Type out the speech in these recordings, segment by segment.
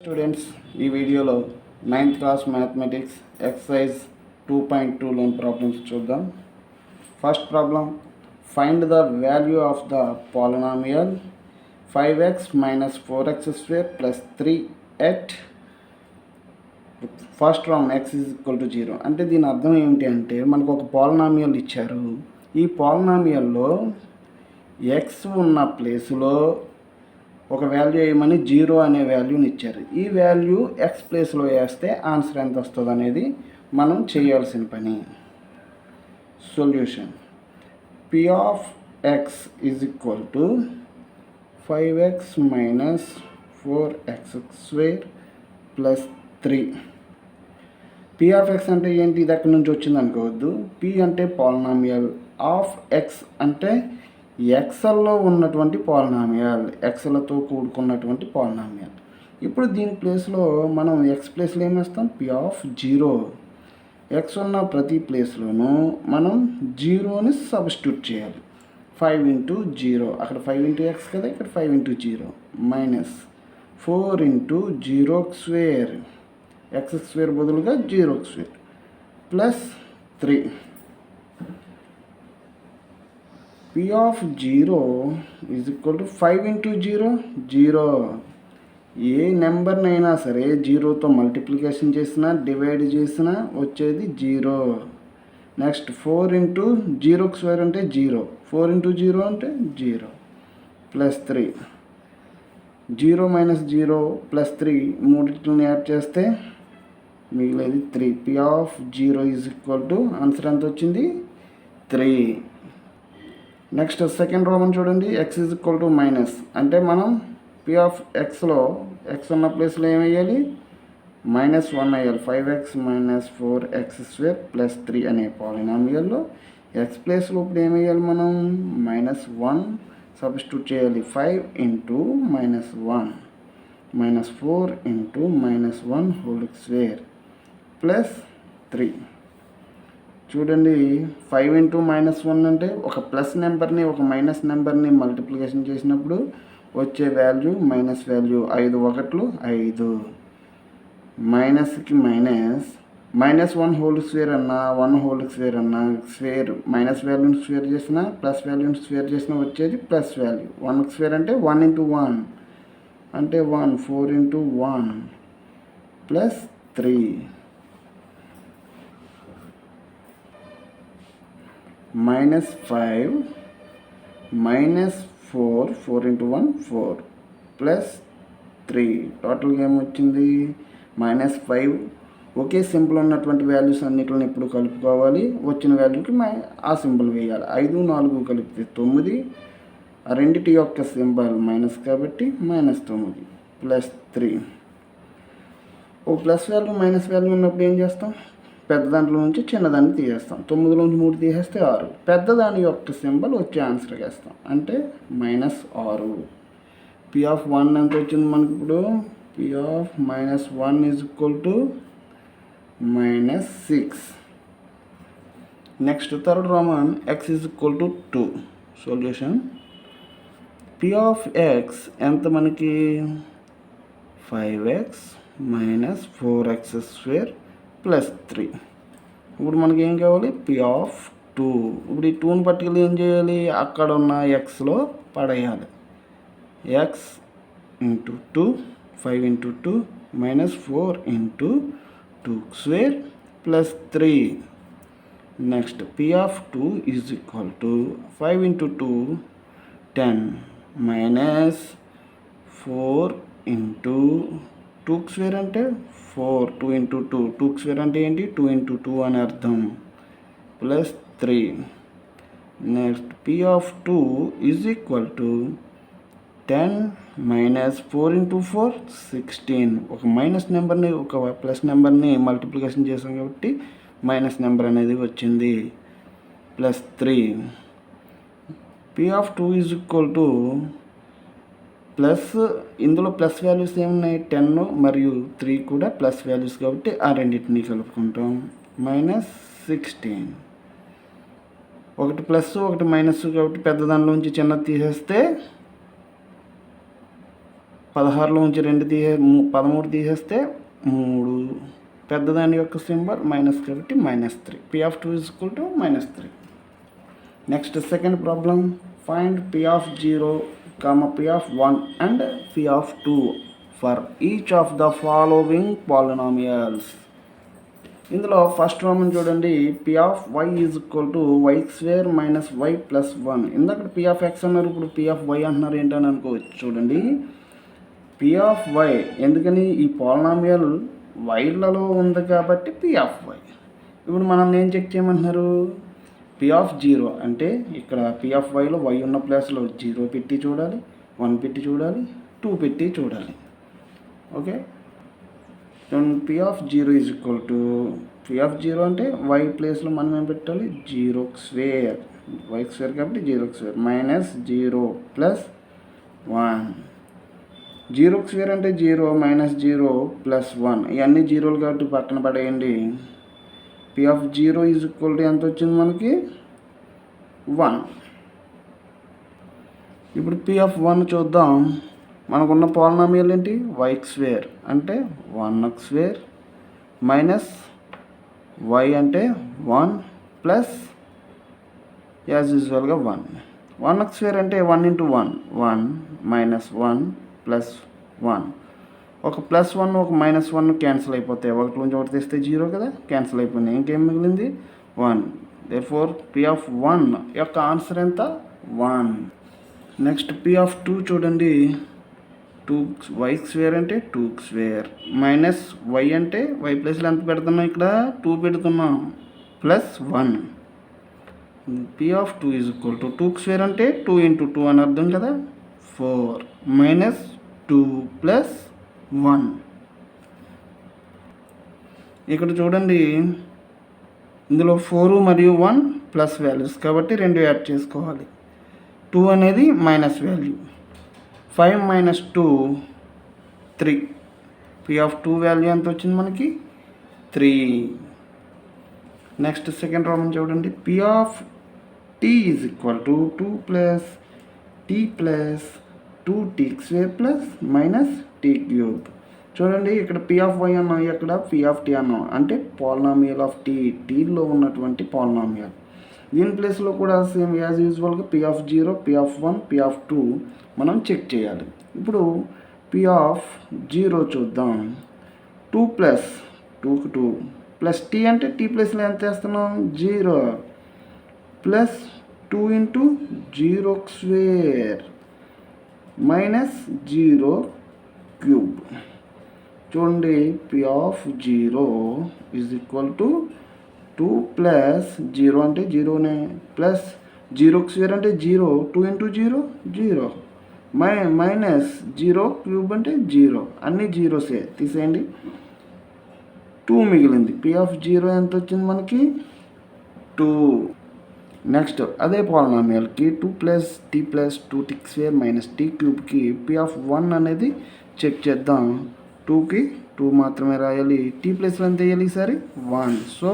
Students ఈ వీడియోలో 9th class mathematics exercise 2.2లోని ప్రాబ్లమ్స్ చూద్దాం. First problem, find the value of the polynomial 5x minus 4x square plus 3 at first round x is equal to 0. అంటే దీని అర్థం ఏమిటి అంటే మనకు ఒక పాలినామియల్ ఇచ్చారు. ఈ పాలినామియల్లో x ఉన్న ప్లేస్లో ఒక వాల్యూ వేయమని 0 అనే వాల్యూని ఇచ్చారు. ఈ వాల్యూ ఎక్స్ ప్లేస్లో వేస్తే ఆన్సర్ ఎంత వస్తుంది అనేది మనం చేయాల్సిన పని. Solution, p of X is equal to 5x minus 4x square plus 3. p of X అంటే ఏంటి? ఇది ఎక్కడి నుంచి వచ్చింది అనుకోవద్దు. p అంటే పాలినామియల్, ఆఫ్ ఎక్స్ అంటే ఎక్స్ఎల్లో ఉన్నటువంటి పాలినామియల్, ఎక్స్లతో కూడుకున్నటువంటి పాలినామియల్. ఇప్పుడు దీని ప్లేస్లో మనం ఎక్స్ ప్లేస్లో ఏం వేస్తాం? p of 0. ఎక్స్ ఉన్న ప్రతి ప్లేస్లోనూ మనం 0ని సబ్స్టిట్యూట్ చేయాలి. 5 ఇంటూ 0, అక్కడ 5 ఇంటూ ఎక్స్ కదా, ఇక్కడ 5 into 0 minus 4 into 0 square, X square బదులుగా 0 square plus 3. p of 0 is equal to 5 into 0 0. ఏ నెంబర్నైనా సరే 0తో మల్టిప్లికేషన్ చేసినా డివైడ్ చేసినా వచ్చేది 0. నెక్స్ట్ 4 ఇంటూ 0 స్క్వేర్ అంటే 0, 4 ఇంటూ 0 అంటే 0 ప్లస్ 3. 0 మైనస్ 0 ప్లస్ 3 మూడింటిని యాడ్ చేస్తే మిగిలేది 3. p of 0 is equal to answer ఎంత వచ్చింది? 3. నెక్స్ట్ సెకండ్ రోమన్ చూడండి, x is equal to minus అంటే మనం p ఆఫ్ ఎక్స్లో ఎక్స్ ఉన్న ప్లేస్లో ఏం వేయాలి? -1 వేయాలి. 5x minus 4x square plus 3 అనే పాలినామియల్లో ఎక్స్ ప్లేస్లో ఇప్పుడు ఏం వేయాలి? మనం -1 సబ్స్టిట్యూట్ చేయాలి. 5 into -1 minus 4 into -1 whole square plus 3. చూడండి, 5 ఇంటూ -1 అంటే ఒక ప్లస్ నెంబర్ని ఒక మైనస్ నెంబర్ని మల్టిప్లికేషన్ చేసినప్పుడు వచ్చే value minus value. 5 1 5, మైనస్కి -1 whole square అన్నా 1 హోల్ స్క్వేర్ అన్నా స్క్వేర్ మైనస్ వాల్యూని స్క్వేర్ చేసినా ప్లస్ వాల్యూని స్క్వేర్ చేసినా వచ్చేది ప్లస్ వాల్యూ. 1 స్క్వేర్ అంటే 1 ఇంటూ 1 అంటే 1, 4 ఇంటూ 1 ప్లస్ 3 -5 -4, 4 ఇంటూ 1 4 ప్లస్ 3. టోటల్గా ఏమొచ్చింది? -5. ఒకే సింపుల్ ఉన్నటువంటి వాల్యూస్ అన్నిటిని ఇప్పుడు కలుపుకోవాలి. వచ్చిన వాల్యూకి ఆ సింబల్ వేయాలి. 5 4 కలిపితే 9, ఆ రెండిటి యొక్క సింబల్ మైనస్ కాబట్టి -9 ప్లస్ 3. ఓ ప్లస్ వాల్యూ మైనస్ వాల్యూ ఉన్నప్పుడు ఏం చేస్తాం? పెద్ద దాంట్లో నుంచి చిన్నదాన్ని తీసేస్తాం. 9లోంచి 3 తీసేస్తే 6. పెద్దదాని యొక్క సింబల్ వచ్చే ఆన్సర్కి వేస్తాం అంటే -6. p ఆఫ్ 1 ఎంత వచ్చింది మనకి ఇప్పుడు? p of -1 is equal to -6. Next third Roman, x is equal to 2. Solution, p of x ఎంత మనకి? 5x minus 4x square plus 3. ఇప్పుడు మనకి ఏం కావాలి? p of 2. ఇప్పుడు ఈ 2ని పట్టుకెళ్ళి ఏం చేయాలి? అక్కడ ఉన్న ఎక్స్లో పడేయాలి. x into 2, 5 into 2 minus 4 into 2 square plus 3. Next p of 2 is equal to 5 into 2 10 minus 4 into 2 square అంటే 4, 2 ఇంటూ 2, 2 స్క్వేర్ అంటే ఏంటి? 2 ఇంటూ 2 అని అర్థం plus 3. Next p of 2 is equal to 10 minus 4 into 4 16. ఒక మైనస్ నెంబర్ని ఒక ప్లస్ నెంబర్ని multiplication చేసాం కాబట్టి మైనస్ నెంబర్ అనేది వచ్చింది plus 3. p of 2 is equal to plus, ఇందులో ప్లస్ వాల్యూస్ ఏమున్నాయి? 10 మరియు 3 కూడా ప్లస్ వాల్యూస్ కాబట్టి ఆ రెండింటిని కలుపుకుంటాం -16. ఒకటి ప్లస్ ఒకటి మైనస్ కాబట్టి పెద్ద దానిలోంచి చిన్నది తీసేస్తే 16లో నుంచి 13 తీసేస్తే 3, పెద్దదాని యొక్క సింబల్ మైనస్ కాబట్టి -3. P(2) = -3. Next second problem, find P(0), P(1) and P(2) for each of the following polynomials. ఇందులో ఫస్ట్ ప్రాబ్లం చూడండి, Py = y² - y + 1. ఇందాక Px అన్నారు, ఇప్పుడు Py అంటున్నారు ఏంటని అనుకోవచ్చు. చూడండి, Py ఎందుకని, ఈ పాలినామియల్ వైడ్లలో ఉంది కాబట్టి Py. ఇప్పుడు మనల్ని ఏం చెక్ చేయమంటున్నారు, P(0) అంటే ఇక్కడ Pyలో y ఉన్న ప్లేస్లో 0 పెట్టి చూడాలి, 1 పెట్టి చూడాలి, 2 పెట్టి చూడాలి. ఓకే, P(0) అంటే y ప్లేస్లో మనం ఏం పెట్టాలి, 0² y² కాబట్టి 0² -0 + 1. 0² అంటే 0, -0 + 1, ఇవన్నీ జీరోలు కాబట్టి పక్కన పడేయండి. P(0) ఎంత వచ్చింది మనకి, 1. ఇప్పుడు P(1) చూద్దాం. మనకున్న పాలినామియల్ ఏంటి, y² అంటే 1x² మైనస్ y అంటే 1 ప్లస్ యాజ్ యూజువల్గా 1. 1x² అంటే 1 × 1 1 -1 + 1. ఒక +1 ఒక -1 క్యాన్సిల్ అయిపోతాయి. ఒకటి నుంచి ఒకటి తెస్తే 0 కదా, క్యాన్సిల్ అయిపోయినాయి. ఇంకేం మిగిలింది, 1. దేర్ఫోర్ P(1) యొక్క ఆన్సర్ ఎంత, 1. నెక్స్ట్ P(2) చూడండి, 2y² అంటే 2x² మైనస్ y అంటే y ప్లేస్లో ఎంత పెడుతున్నాం, ఇక్కడ 2 పెడుతున్నాం, ప్లస్ 1. P(2) = 2x² అంటే 2 × 2 అని అర్థం కదా, 4 -2 + 1. ఇక్కడ చూడండి, ఇందులో 4 మరియు 1 ప్లస్ వాల్యూస్ కాబట్టి 2 యాడ్ చేసుకోవాలి. 2 అనేది మైనస్ వాల్యూ, 5 - 2 3. P(2) వాల్యూ ఎంత వచ్చింది మనకి, 3. నెక్స్ట్ సెకండ్ ప్రాబ్లం చూడండి, P(t) = 2 + t + 2t² - t³. చూడండి, ఇక్కడ Py అన్నాం, ఇక్కడ P(t) అన్నాం, అంటే పాలినామియల్ ఆఫ్ టీలో ఉన్నటువంటి పాలినామియల్. దీని ప్లేస్లో కూడా సేమ్ యాజ్ యూజువల్గా P(0), P(1), P(2) మనం చెక్ చేయాలి. ఇప్పుడు P(0) చూద్దాం. 2 + 2 ప్లస్ t అంటే t ప్లేస్లో ఎంత వేస్తున్నాం, 0 ప్లస్ 2 × 0² -0³ చూడండి, P(0) = 2 + 0 అంటే 0నే, ప్లస్ 0² అంటే 0, 2 × 0 0, -0³ అంటే 0, అన్నీ జీరోసే, తీసేయండి. 2 మిగిలింది. P(0) ఎంత వచ్చింది మనకి, 2. నెక్స్ట్ అదే పాలినామియల్కి 2 + t + 2t² - t³ P(1) అనేది చెక్ చేద్దాం. 2కి 2 మాత్రమే రాయాలి, t ప్లేస్లో ఎంత వేయాలి ఈసారి, 1. So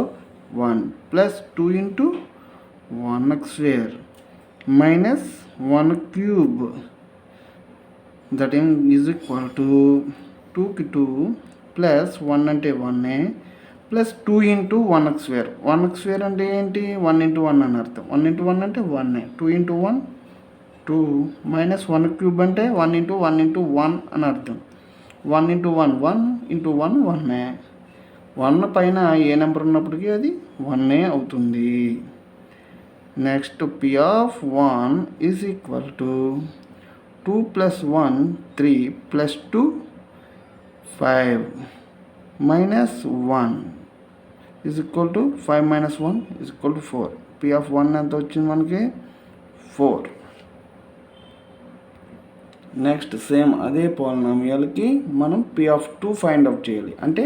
1 + 2 × 1x² -1³ that is equal to 2కి 2 ప్లస్ 1 అంటే 1 ప్లస్ 2 × 1x². 1x² అంటే ఏంటి, 1 × 1 అని అర్థం. 1 × 1 అంటే 1, 2 × 1 2 -1³ అంటే 1 × 1 × 1 అని అర్థం. 1 × 1 1 × 1 1. 1 పైన ఏ నెంబర్ ఉన్నప్పటికీ అది 1 అవుతుంది. Next P(1) = 2 + 1 3 + 2 5 -1 = 5 - 1 = 4. P(1) ఎంత వచ్చింది మనకి, 4. నెక్స్ట్ సేమ్ అదే పాలినామియల్కి మనం P(2) ఫైండ్ అవుట్ చేయాలి. అంటే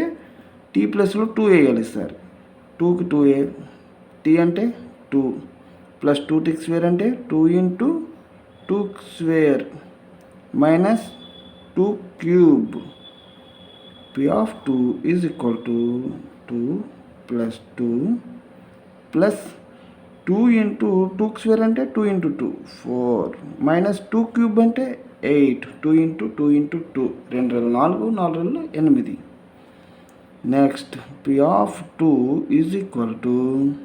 t ప్లస్లో 2 వేయాలి సార్. 2కి 2 t అంటే 2 ప్లస్ 2t² అంటే 2 × 2² -2³ P(2) = 2 + 2 ప్లస్ 2 × 2² అంటే 2 × 2 4 -2³ అంటే 8, 2 into 2 into 2, 2 4, 4 8. Next, P of 2 is equal to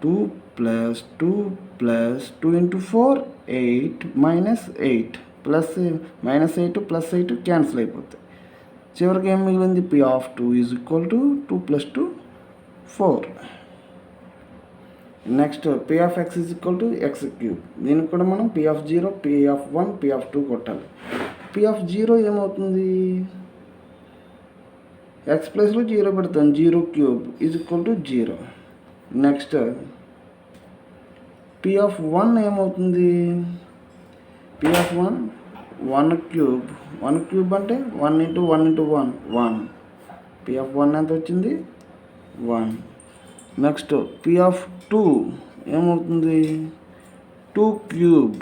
2 plus 2 plus 2 into 4, 8 minus 8 plus minus 8 plus 8 cancel అయిపోతాయి. చివరికి ఏం మిగిలింది? P of 2 is equal to 2 plus 2, 4. Next P of x is equal to x cube. దీనికి కూడా మనం P of 0, P of 1, P of 2 కొట్టాలి. P of 0 ఏమవుతుంది? x ప్లేస్లో 0 పెడతాం, 0 cube is equal to 0. Next P of 1 ఏమవుతుంది? P of 1, 1 cube. 1 cube అంటే 1 into 1 into 1, 1. P of 1 ఎంత వచ్చింది? 1. నెక్స్ట్ P of 2 ఏమవుతుంది? 2 క్యూబ్.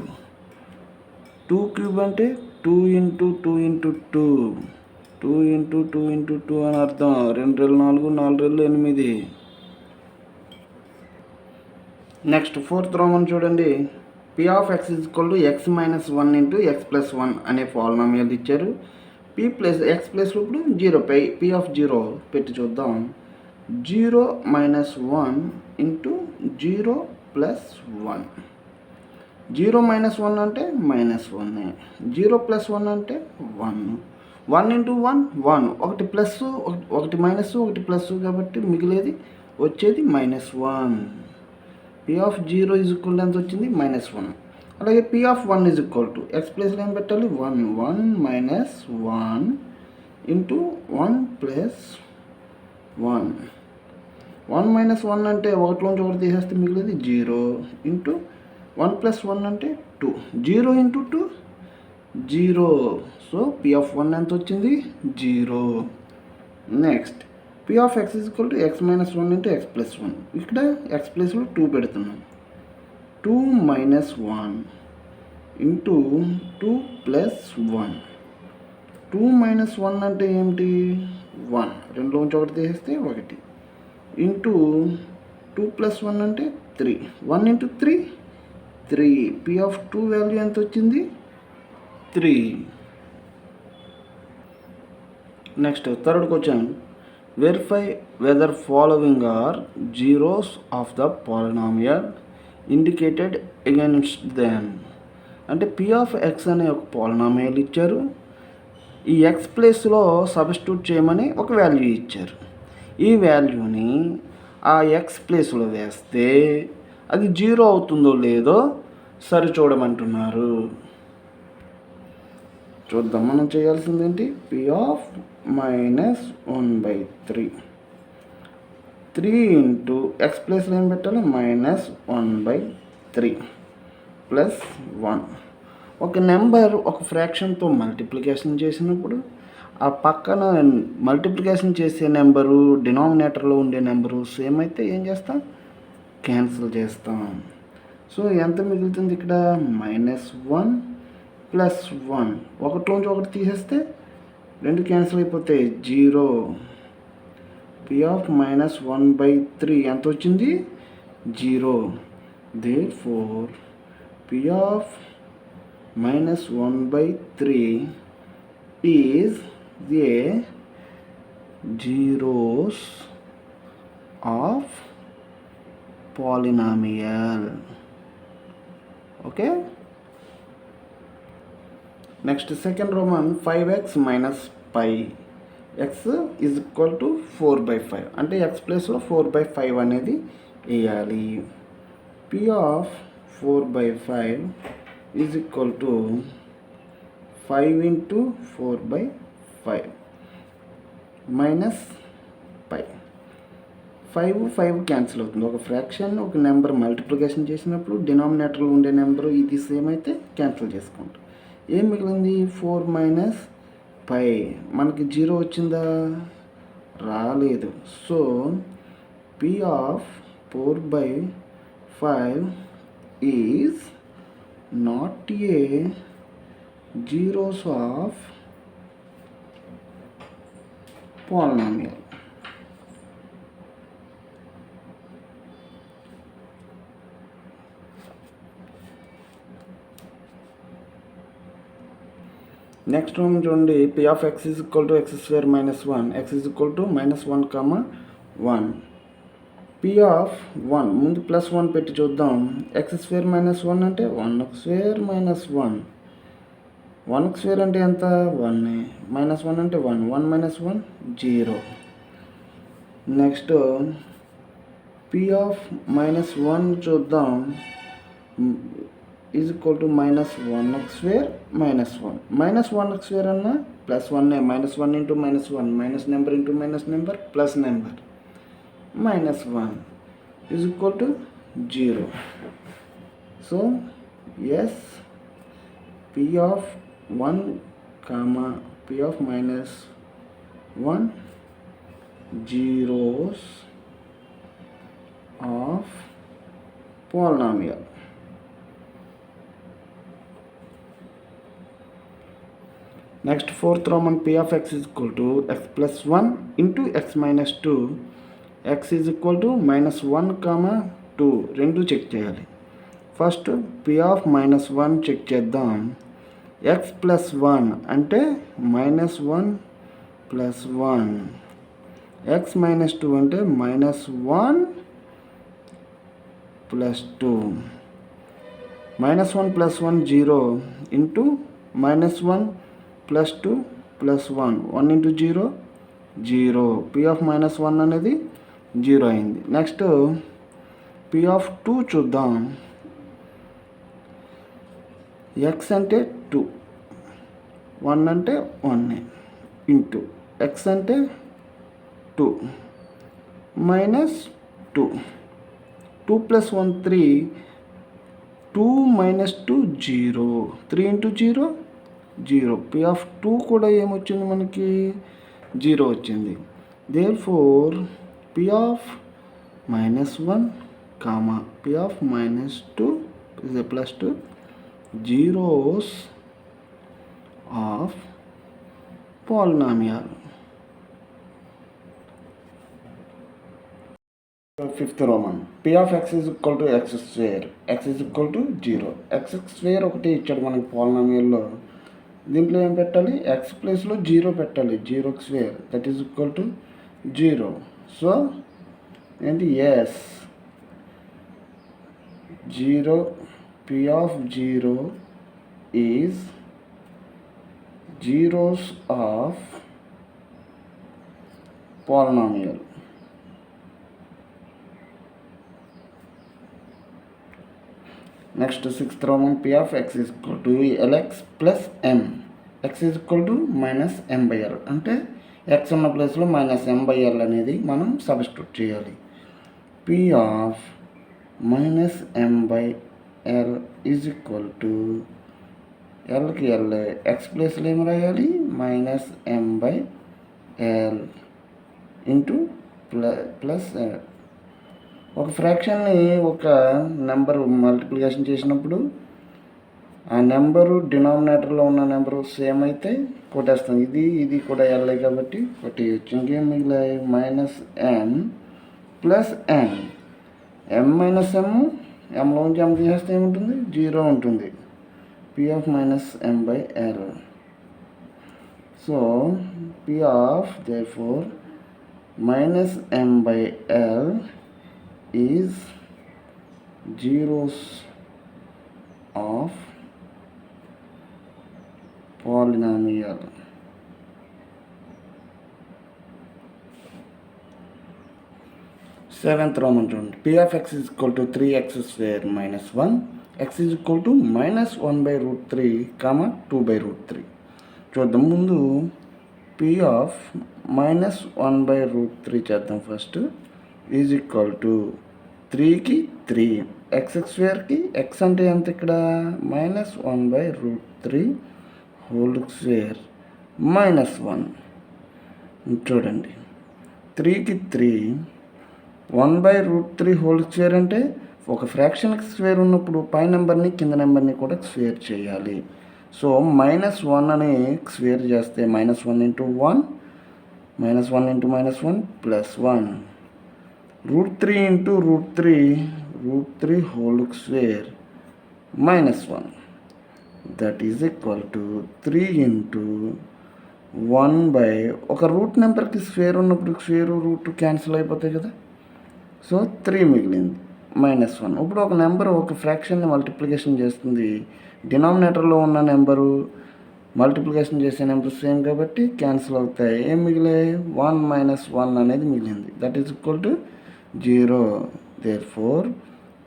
2 క్యూబ్ అంటే 2 into 2 into 2, 2 into 2 into 2 అని అర్థం. 2 4, 4 8. నెక్స్ట్ ఫోర్త్ రోమన్ చూడండి. P of x is equal to x minus 1 into x plus 1 అనే polynomial ఇచ్చారు. P ప్లస్ x ప్లస్లో ఇప్పుడు 0 P of 0 పెట్టి చూద్దాం. 0 minus 1 into 0 plus 1. 0 minus 1 అంటే minus 1. 0 plus 1 అంటే 1. 1 into 1, 1. ఒకటి ప్లస్, ఒకటి మైనస్, ఒకటి ప్లస్, కాబట్టి మిగిలేది వచ్చేది -1. P of 0 is equal to ఎంత వచ్చింది? -1. అలాగే P of 1 is equal to x ప్లేస్లో ఏం పెట్టాలి? 1. 1 minus 1 into 1 plus 1. 1 minus 1 అంటే ఒకటిలోంచి ఒకటి తీసేస్తే మిగిలింది 0 ఇంటూ 1 plus 1 అంటే 2. 0 into 2, 0. సో P of 1 ఎంత వచ్చింది? 0. Next P of x is equal to x minus 1 into x plus 1. ఇక్కడ x ప్లేస్లో 2 పెడుతున్నాం. 2 minus 1 into 2 plus 1. 2 minus 1 అంటే ఏమిటి? 1. రెండులోంచి ఒకటి తీసేస్తే 1. ఇంటూ 2 plus 1 అంటే 3. 1 into 3, 3. P of 2 వాల్యూ ఎంత వచ్చింది? 3. Next third question. Verify whether following are zeros of the polynomial indicated against them. అంటే P of x అనే ఒక పాలినామియల్ ఇచ్చారు. ఈ x ప్లేస్లో సబ్స్టిట్యూట్ చేయమని ఒక వాల్యూ ఇచ్చారు. ఈ వాల్యూని ఆ x ప్లేస్లో వేస్తే అది 0 అవుతుందో లేదో సరి చూడమంటున్నారు. చూద్దాం. మనం చేయాల్సింది ఏంటి? P of -1/3. 3 ఇంటూ x ప్లేస్లో ఏం పెట్టాలి? -1/3 ప్లస్ 1. ఒక నెంబర్ ఒక ఫ్రాక్షన్తో మల్టిప్లికేషన్ చేసినప్పుడు ఆ పక్కన మల్టిప్లికేషన్ చేసే నెంబరు డినామినేటర్లో ఉండే నెంబరు సేమ్ అయితే ఏం చేస్తాం? క్యాన్సిల్ చేస్తాం. సో ఎంత మిగులుతుంది ఇక్కడ? -1 ప్లస్ 1. ఒకటిలోంచి ఒకటి తీసేస్తే 2 క్యాన్సిల్ అయిపోతాయి, 0. P of -1/3 ఎంత వచ్చింది? 0. Therefore P of -1/3 is the zeros of polynomial. Okay. Next second Roman, 5x minus pi. X is equal to 4/5. అంటే x ప్లేస్లో 4/5 అనేది వేయాలి. P of 4/5 is equal to 5 into 4/5 minus pi. 5 cancel అవుతుంది. ఒక fraction ఒక number multiplication చేసినప్పుడు డినామినేటర్లో ఉండే number ఇది సేమ్ అయితే క్యాన్సిల్ చేసుకుంటాం. ఏం మిగిలింది? 4 మైనస్ పై. మనకి 0 వచ్చిందా? రాలేదు. So P of 4/5 is not a zeros of polynomial. Next మనం చూడండి P of X is equal to X square minus 1 X is equal to -1, 1 P of 1 ముందు +1 పెట్టి చూద్దాం. ఎక్స్ స్క్వేర్ -1 అంటే 1 స్క్వేర్ -1 1 స్క్వేర్ అంటే ఎంత 1 -1 అంటే 1 1 - 1 0. నెక్స్ట్ పి ఆఫ్ -1 చూద్దాం is equal to -1 square -1 square అన్న +1 -1 into -1 minus number into minus number plus number -1 is equal to 0. So S P of 1 P of -1 zeros of polynomial. Next fourth Roman p of x is equal to x plus 1 into x minus 2. X is equal to -1, 2 రెండు check చేయాలి. First p of -1 check చేద్దాం. x plus 1 అంటే -1 plus 1, x minus 2 అంటే -1 plus 2, -1 plus 1 0 into -1 plus 2 plus 1 1 into 0 0. p of -1 అనేది 0 అయింది. Next p of 2 చూద్దాం. x అంటే 2, 1 అంటే 1 ఇంటూ x అంటే 2 minus 2 2 plus 1 3 2 minus 2 0 3 into 0 0. p of 2 కూడా ఏమొచ్చింది మనకి 0 వచ్చింది. therefore p of -1 p of -2 is a plus 2 zeros of polynomial. Fifth Roman p of x is equal to x square, x is equal to 0. x square ఒకటి ఇచ్చాడు మనకి పాలినామియల్లో. దీంట్లో ఏం పెట్టాలి, x ప్లేస్లో 0 పెట్టాలి. 0 square that is equal to 0. So ఏంటి is 0 p of 0 is zeros of polynomial. Next sixth Roman p of x is equal to lx plus m. x is equal to -m/l అంటే x ఉన్న ప్లేస్లో -m/l అనేది మనం substitute చేయాలి. p of -m/l is equal to ఎల్కి L X ప్లేస్లో ఏమి రాయాలి -m/l ఇంటూ ప్లస్ ఒక ఫ్రాక్షన్ని ఒక నెంబరు మల్టిప్లికేషన్ చేసినప్పుడు ఆ నెంబరు డినామినేటర్లో ఉన్న నెంబరు సేమ్ అయితే కొట్టేస్తాం. ఇది కూడా ఎల్ఐ కాబట్టి కొట్టేయచ్చు. ఇంకేం మిగిలాయి -m plus n. m minus ఎంలోంచి m తీసేస్తే ఏముంటుంది 0 ఉంటుంది. p of -m/l. So p of therefore -m/l is zeros of polynomial. Seventh Roman చూడండి p of x is equal to 3x square minus 1, x is equal to -1/√3, 2/√3. చూద్దాం. ముందు p of -1/√3 చేద్దాం. First is equal to 3కి 3, x స్క్వేర్కి x అంటే ఎంత ఇక్కడ -1/√3 whole square -1. చూడండి 3కి 3 1/√3 హోల్ స్క్వేర్ అంటే ఒక ఫ్రాక్షన్కి స్క్వేర్ ఉన్నప్పుడు పై నెంబర్ని కింద నెంబర్ని కూడా స్క్వేర్ చేయాలి. సో -1 అని స్క్వేర్ చేస్తే -1 into 1 -1 into -1 plus 1 √3 into √3 whole square -1. That is equal to 3 into 1 ఒక రూట్ నెంబర్కి స్క్వేర్ ఉన్నప్పుడు స్క్వేర్ రూట్ క్యాన్సిల్ అయిపోతాయి కదా. సో 3 మిగిలింది -1. ఇప్పుడు ఒక నెంబర్ ఒక ఫ్రాక్షన్ని మల్టిప్లికేషన్ చేస్తుంది, డినామినేటర్లో ఉన్న నెంబరు మల్టిప్లికేషన్ చేసే నెంబర్ సేమ్ కాబట్టి క్యాన్సిల్ అవుతాయి. ఏం మిగిలాయి? 1 - 1 అనేది మిగిలింది. That is equal to 0. Therefore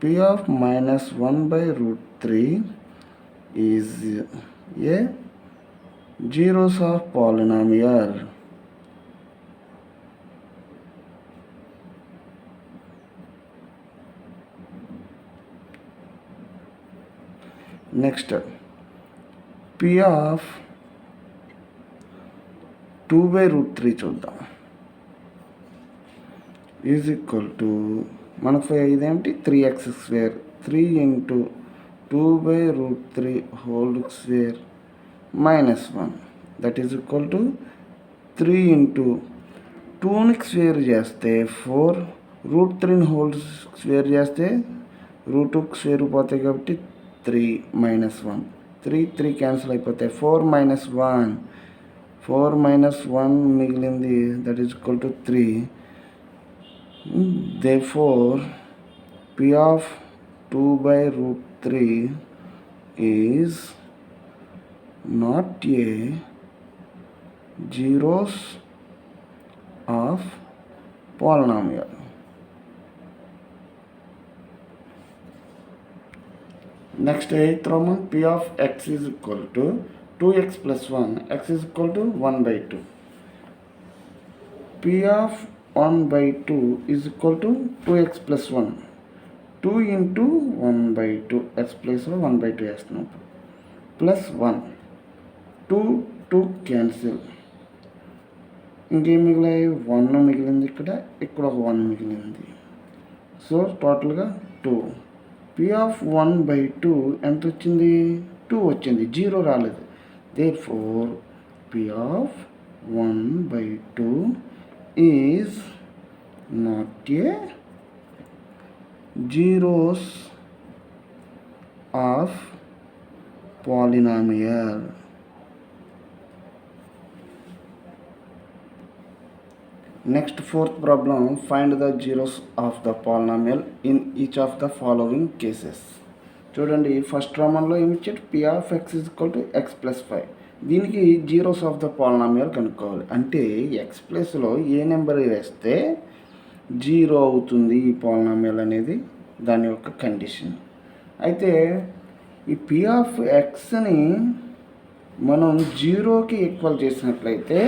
P of -1/√3 is a zeros of polynomial. Next P of 2/√3 చూద్దాం. ఈజ్ ఈక్వల్ టు మనకు ఇదేంటి 3x², 3 into 2/√3 whole square -1 that is equal to 3 into 2ని స్క్వేర్ చేస్తే 4, √3ని హోల్ స్క్వేర్ చేస్తే √2 square పోతాయి కాబట్టి 3 - 1, 3 cancel అయిపోతాయి. 4 - 1 మిగిలింది. That is equal to 3. Therefore P of 2/√3 is not a zeros of polynomial. Next, 8th Roman, P of x is equal to 2x plus 1, x is equal to 1/2. P of 1/2 is equal to 2x plus 1, 2 into 1/2, x ప్లేస్లో 1/2 వేస్తున్నాం, plus 1, 2 cancel. ఇంకేం మిగిలాయి? 1 మిగిలింది, ఇక్కడ ఒక 1 మిగిలింది. So టోటల్గా 2. P of 1/2 ఎంత వచ్చింది? 2 వచ్చింది, 0 రాలేదు. Therefore P of 1/2 is not a zeros of polynomial. Next, 4th problem, find the zeros of the polynomial in each of the following cases. చూడండి, ఫస్ట్ రోమన్లో ఏమి ఇచ్చాడు? P of x is equal to x plus 5. దీనికి zeros of the polynomial కనుక్కోవాలి. అంటే X ప్లస్లో ఏ number వేస్తే 0 అవుతుంది ఈ పాలినామియల్ అనేది దాని యొక్క కండిషన్. అయితే ఈ P of xని మనం 0కి ఈక్వల్ చేసినట్లయితే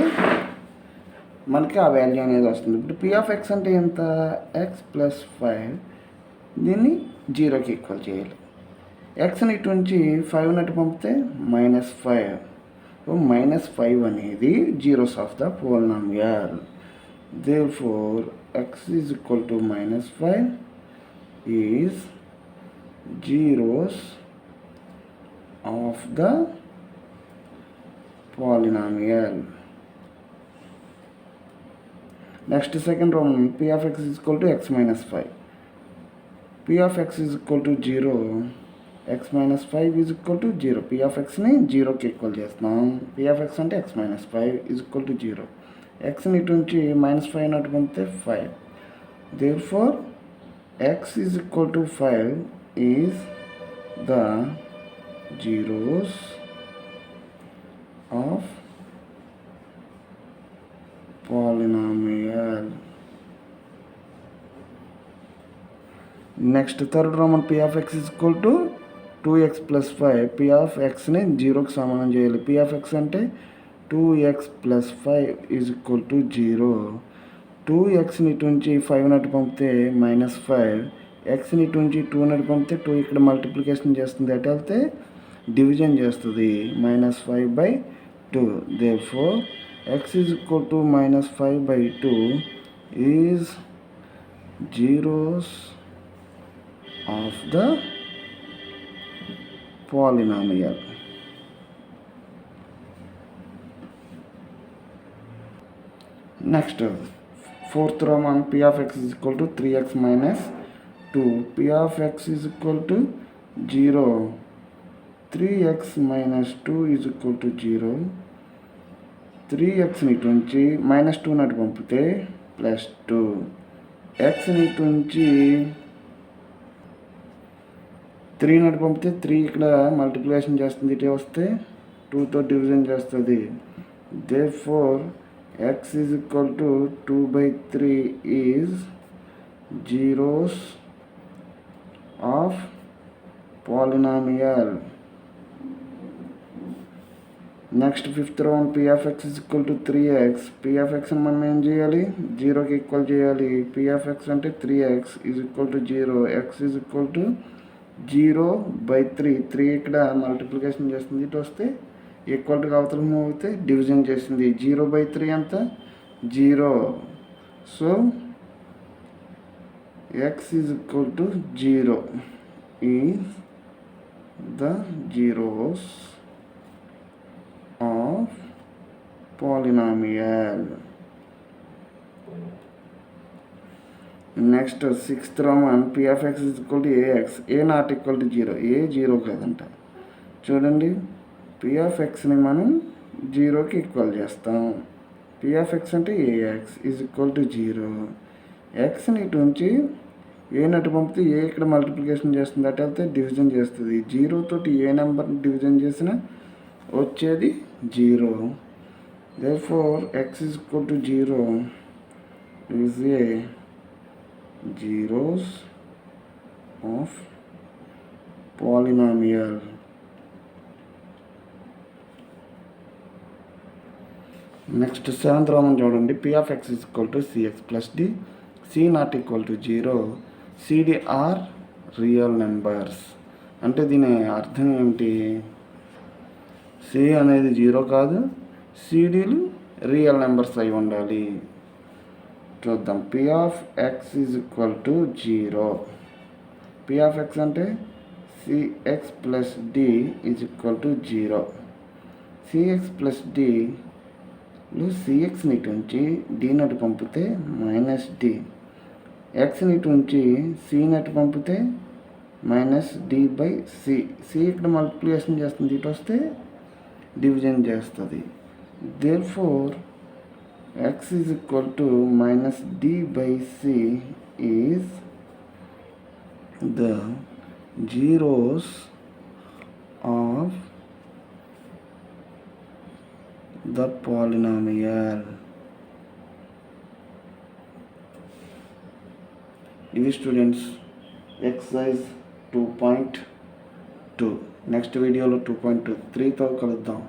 మనకి ఆ వాల్యూ అనేది వస్తుంది. ఇప్పుడు P of x అంటే ఎంత? x plus 5. దీన్ని 0కి ఈక్వల్ చేయాలి. ఎక్స్ని ఇటు నుంచి 5 నట్టు పంపితే -5. -5 అనేది zeros of the polynomial. Therefore x is equal to -5 is zeros of the polynomial. Next, second Roman, P of x is equal to x minus 5. P of x is equal to 0. x minus 5 is equal to 0. P of xని 0కి equal చేస్తున్నాం. P of x అంటే x minus 5 is equal to 0. xని ఇటు నుంచి -5 నట్టు పంపితే 5. Therefore x is equal to 5 is the zeros of polynomial. Next, third Roman, P of x is equal to 2x plus 5. P of xని 0కి సమానం చేయాలి. P of x అంటే 2x plus 5 is equal to 0. 2xని ఇటు నుంచి 5 నట్టు పంపితే -5. xని ఇటు నుంచి 2 నట్టు పంపితే 2 ఇక్కడ మల్టిప్లికేషన్ చేస్తుంది, అటు వెళ్తే డివిజన్ చేస్తుంది, -5/2. Therefore x is equal to -5/2 is zeros of the polynomial. Next, fourth Roman, P of x is equal to 3x minus 2. P of x is equal to 0. 3x minus 2 is equal to 0. 3xని ఇటు నుంచి -2 అటు పంపితే +2. xని ఇటు నుంచి 3 అటు పంపితే 3 ఇక్కడ మల్టిప్లికేషన్ చేస్తుంది, ఇటే వస్తే 2తో డివిజన్ చేస్తుంది. therefore x is equal to 2/3 is zeros of polynomial. Next fifth round p of x is equal to 3x. p of x మనం ఏం చేయాలి, 0కి ఈక్వల్ చేయాలి. p of x అంటే 3x is equal to 0. x is equal to 0/3. 3 ఇక్కడ multiplication చేస్తుంది, ఇటు వస్తే ఈక్వల్ టు అవతల మూవ్ అయితే డివిజన్ చేసింది. 0/3 అంతా 0. So x is equal to 0 is the zeros of polynomial. Next sixth round p of x is equal to ax. a not equal to 0. a 0 కాదంట. చూడండి, p of xని మనం 0కి equal చేస్తాం. p of x అంటే ax is equal to 0. xని ఇటు నుంచి ఏ నటు పంపితే ఏ ఇక్కడ మల్టిప్లికేషన్ చేస్తుంది, అటు వెళ్తే డివిజన్ చేస్తుంది. 0 తోటి ఏ నెంబర్ని డివిజన్ చేసినా వచ్చేది 0. therefore x is equal to 0 is a zeros of polynomial. Next seventh round చూడండి. p of x is equal to cx plus d. c not equal to 0. cd are real numbers. అంటే దీని అర్థం ఏమిటి, c అనేది 0 కాదు, cdలు real numbers అయి ఉండాలి. చూద్దాం. p of x is equal to 0. p of x అంటే cx plus d is equal to 0. cx plus d లో cxని ఇటు నుంచి d నటు పంపితే -d. xని ఇటు నుంచి c నటు పంపితే -d/c. c ఇక్కడ మల్టిప్లికేషన్ చేస్తుంది, ఇటు వస్తే డివిజన్ చేస్తుంది. therefore x is equal to -d/c is the zeros of the polynomial. ఇది స్టూడెంట్స్ ఎక్సర్సైజ్ 2.2. నెక్స్ట్ వీడియోలో 2.3తో కలుద్దాం.